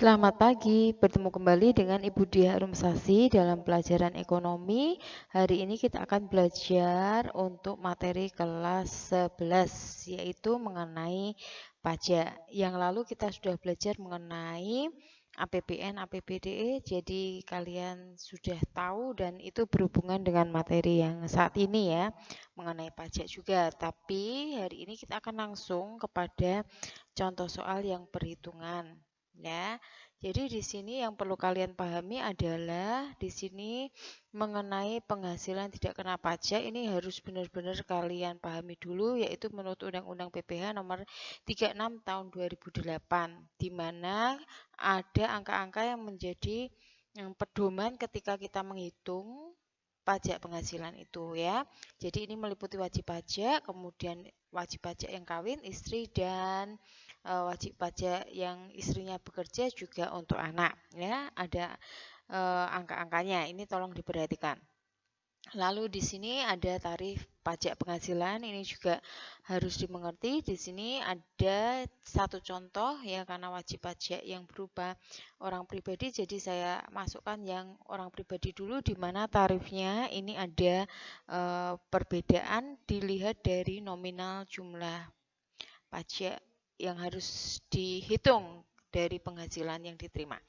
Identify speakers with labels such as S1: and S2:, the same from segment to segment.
S1: Selamat pagi, bertemu kembali dengan Ibu Diah Rumsasi dalam pelajaran ekonomi. Hari ini kita akan belajar untuk materi kelas 11, yaitu mengenai pajak. Yang lalu kita sudah belajar mengenai APBN, APBDE, jadi kalian sudah tahu dan itu berhubungan dengan materi yang saat ini ya, mengenai pajak juga. Tapi hari ini kita akan langsung kepada contoh soal yang perhitungan. Ya, jadi di sini yang perlu kalian pahami adalah di sini mengenai penghasilan tidak kena pajak ini harus benar-benar kalian pahami dulu, yaitu menurut Undang-Undang PPh nomor 36 tahun 2008, di mana ada angka-angka yang menjadi pedoman ketika kita menghitung pajak penghasilan itu ya. Jadi ini meliputi wajib pajak, kemudian wajib pajak yang kawin, istri, dan wajib pajak yang istrinya bekerja juga untuk anak ya, ada angka-angkanya, ini tolong diperhatikan. Lalu di sini ada tarif pajak penghasilan, ini juga harus dimengerti. Di sini ada satu contoh ya, karena wajib pajak yang berupa orang pribadi, jadi saya masukkan yang orang pribadi dulu, di mana tarifnya ini ada perbedaan dilihat dari nominal jumlah pajak yang harus dihitung dari penghasilan yang diterima.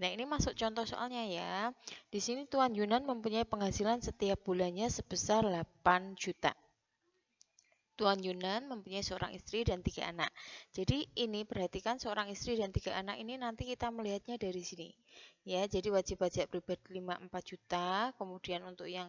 S1: Nah, ini masuk contoh soalnya ya. Di sini Tuan Yunan mempunyai penghasilan setiap bulannya sebesar 8 juta. Tuan Yunan mempunyai seorang istri dan 3 anak. Jadi ini perhatikan, seorang istri dan 3 anak ini nanti kita melihatnya dari sini. Ya, jadi wajib pajak pribadi 54 juta, kemudian untuk yang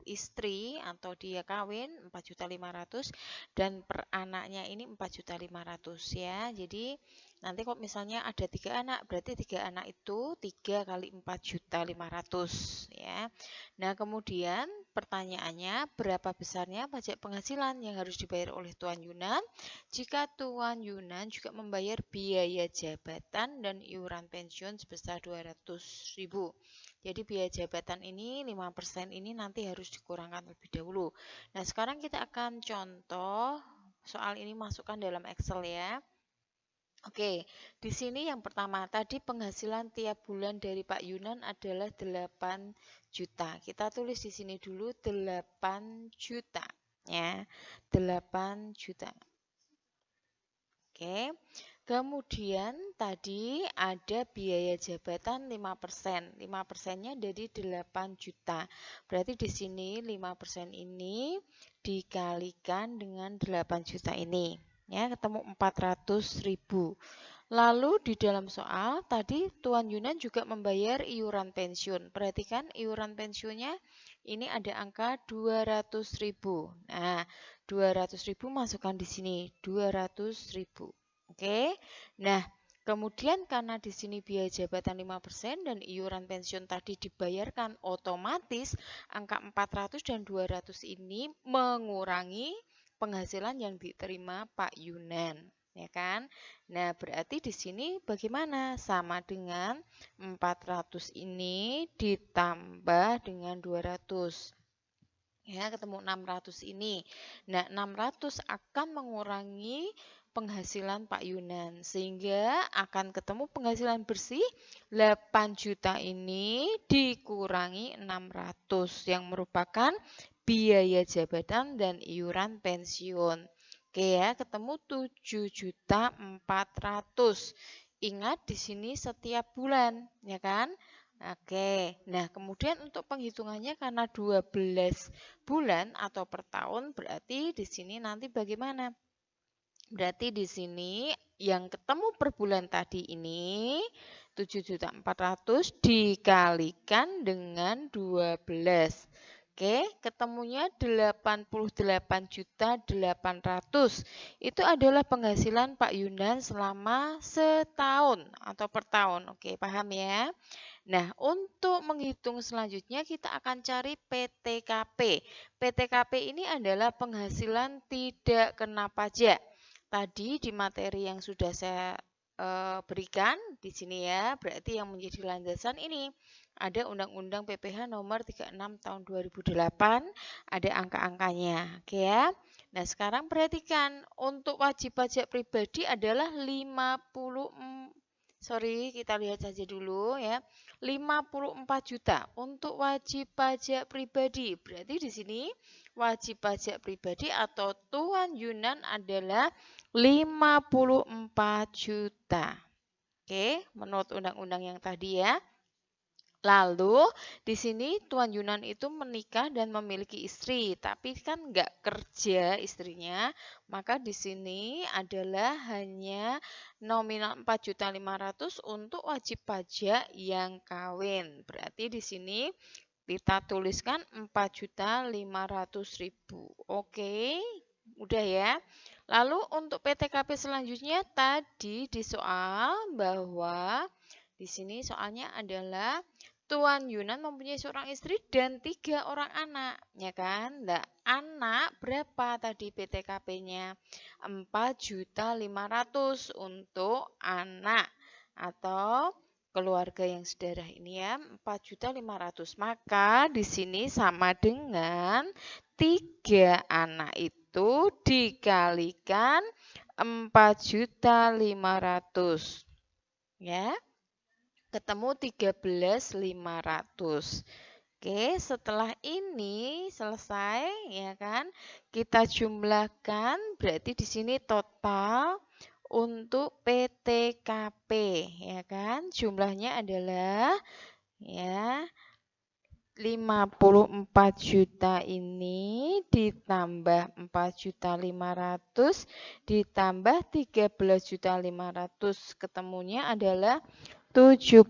S1: istri atau dia kawin 4.500.000 dan per anaknya ini 4.500.000 ya. Jadi nanti kok misalnya ada 3 anak, berarti 3 anak itu 3 kali 4.500.000 ya. Nah, kemudian pertanyaannya, berapa besarnya pajak penghasilan yang harus dibayar oleh Tuan Yunan jika Tuan Yunan juga membayar biaya jabatan dan iuran pensiun sebesar 200.000. Jadi biaya jabatan ini 5% ini nanti harus dikurangkan lebih dahulu. Nah, sekarang kita akan contoh soal ini, masukkan dalam Excel ya. Oke, di sini yang pertama tadi penghasilan tiap bulan dari Pak Yunan adalah 8 juta. Kita tulis di sini dulu 8 juta ya. 8 juta. Oke. Kemudian tadi ada biaya jabatan 5%. 5%-nya dari 8 juta. Berarti di sini 5% ini dikalikan dengan 8 juta ini. Ya, ketemu 400.000. Lalu di dalam soal tadi Tuan Yunan juga membayar iuran pensiun. Perhatikan iuran pensiunnya ini ada angka 200.000. Nah, 200.000 masukkan di sini 200.000. Oke. Nah, kemudian karena di sini biaya jabatan 5% dan iuran pensiun tadi dibayarkan otomatis, angka 400 dan 200 ini mengurangi penghasilan yang diterima Pak Yunan, ya kan? Nah, berarti di sini bagaimana? Sama dengan 400 ini ditambah dengan 200. Ya, ketemu 600 ini. Nah, 600 akan mengurangi penghasilan Pak Yunan, sehingga akan ketemu penghasilan bersih 8 juta ini dikurangi 600 yang merupakan biaya jabatan dan iuran pensiun. Oke ya, ketemu 7.400.000. Ingat di sini setiap bulan, ya kan? Oke, nah kemudian untuk penghitungannya karena 12 bulan atau per tahun, berarti di sini nanti bagaimana? Berarti di sini yang ketemu per bulan tadi ini 7.400.000 dikalikan dengan 12. Oke, ketemunya 88.800.000. Itu adalah penghasilan Pak Yunan selama setahun atau per tahun. Oke, paham ya? Nah, untuk menghitung selanjutnya kita akan cari PTKP. PTKP ini adalah penghasilan tidak kena pajak. Tadi di materi yang sudah saya berikan di sini ya, berarti yang menjadi landasan ini ada Undang-Undang PPh nomor 36 tahun 2008, ada angka-angkanya. Oke ya. Nah, sekarang perhatikan untuk wajib pajak pribadi adalah Sorry, kita lihat saja dulu ya. 54 juta untuk wajib pajak pribadi. Berarti di sini wajib pajak pribadi atau Tuan Yunan adalah 54 juta. Oke, menurut undang-undang yang tadi ya. Lalu di sini Tuan Yunan itu menikah dan memiliki istri, tapi kan nggak kerja istrinya, maka di sini adalah hanya nominal 4.500.000 untuk wajib pajak yang kawin. Berarti di sini kita tuliskan 4.500.000. Oke, udah ya. Lalu untuk PTKP selanjutnya tadi di soal bahwa di sini soalnya adalah Tuan Yunan mempunyai seorang istri dan 3 orang anak, ya kan? Nah, anak berapa tadi PTKP-nya? 4.500.000 untuk anak atau keluarga yang sedarah ini ya, 4.500.000. Maka di sini sama dengan 3 anak itu dikalikan 4.500.000 ya. Ketemu 13.500. Oke, setelah ini selesai ya kan? Kita jumlahkan berarti di sini total untuk PTKP ya kan? Jumlahnya adalah ya 54 juta ini ditambah 4.500.000 ditambah 13.500, ketemunya adalah 72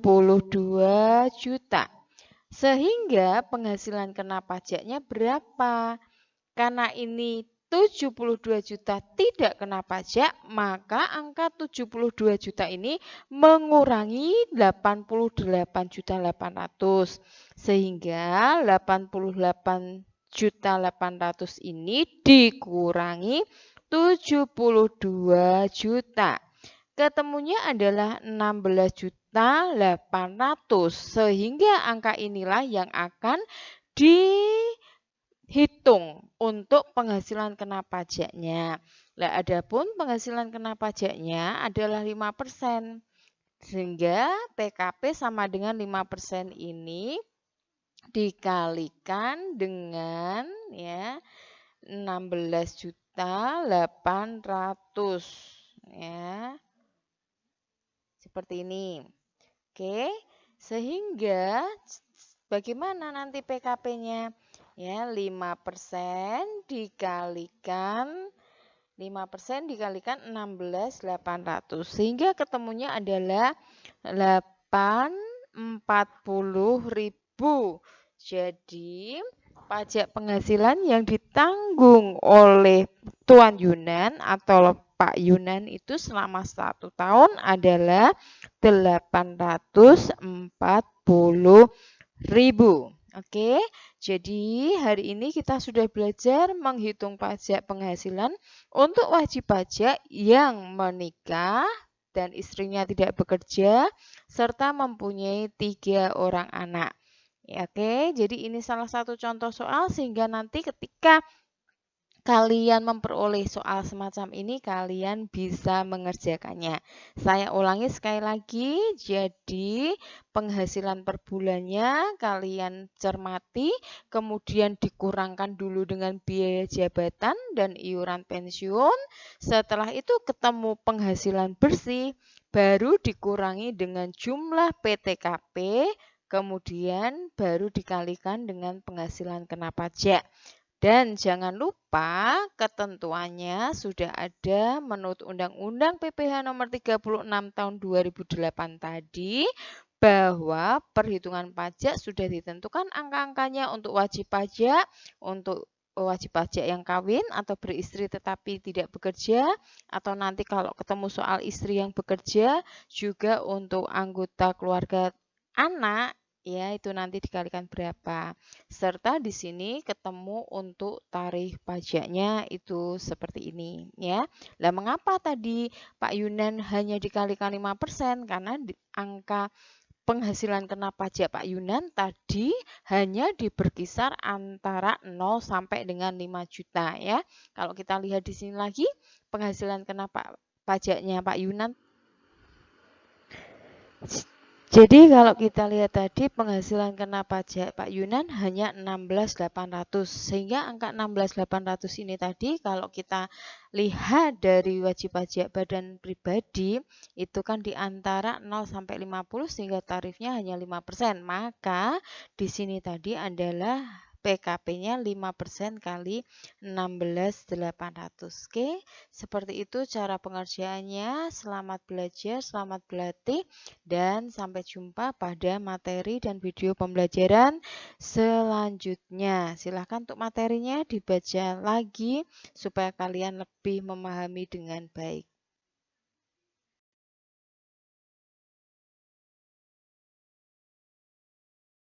S1: juta. Sehingga penghasilan kena pajaknya berapa? Karena ini 72 juta tidak kena pajak, maka angka 72 juta ini mengurangi 88.800.000. Sehingga 88.800.000 ini dikurangi 72 juta. Ketemunya adalah 16.800.000, sehingga angka inilah yang akan dihitung untuk penghasilan kena pajaknya. Nah, adapun penghasilan kena pajaknya adalah 5%. Sehingga PKP sama dengan 5% ini dikalikan dengan ya 16.800.000 ya. Seperti ini. Oke, sehingga bagaimana nanti PKP-nya? Ya, 5% dikalikan 16.800 sehingga ketemunya adalah 840.000. Jadi, pajak penghasilan yang ditanggung oleh Tuan Yunan atau Pak Yunan itu selama 1 tahun adalah 840.000. Oke, jadi hari ini kita sudah belajar menghitung pajak penghasilan untuk wajib pajak yang menikah dan istrinya tidak bekerja serta mempunyai 3 orang anak. Oke, jadi ini salah satu contoh soal sehingga nanti ketika kalian memperoleh soal semacam ini, kalian bisa mengerjakannya. Saya ulangi sekali lagi, jadi penghasilan per bulannya kalian cermati, kemudian dikurangkan dulu dengan biaya jabatan dan iuran pensiun. Setelah itu ketemu penghasilan bersih, baru dikurangi dengan jumlah PTKP, kemudian baru dikalikan dengan penghasilan kena pajak. Dan jangan lupa ketentuannya sudah ada menurut Undang-Undang PPH nomor 36 tahun 2008 tadi, bahwa perhitungan pajak sudah ditentukan angka-angkanya untuk wajib pajak yang kawin atau beristri tetapi tidak bekerja, atau nanti kalau ketemu soal istri yang bekerja, juga untuk anggota keluarga anak ya itu nanti dikalikan berapa. Serta di sini ketemu untuk tarif pajaknya itu seperti ini ya. Lah mengapa tadi Pak Yunan hanya dikalikan 5%? Karena angka penghasilan kena pajak Pak Yunan tadi hanya berkisar antara 0 sampai dengan 5 juta ya. Kalau kita lihat di sini lagi penghasilan kena pajaknya Pak Yunan Jadi kalau kita lihat tadi penghasilan kena pajak Pak Yunan hanya 16.800, sehingga angka 16.800 ini tadi kalau kita lihat dari wajib pajak badan pribadi itu kan di antara 0 sampai 50 sehingga tarifnya hanya 5%. Maka di sini tadi adalah PKP-nya 5% kali 16.800. Oke, seperti itu cara pengerjaannya. Selamat belajar, selamat berlatih. Dan sampai jumpa pada materi dan video pembelajaran selanjutnya. Silahkan untuk materinya dibaca lagi supaya kalian lebih memahami dengan baik.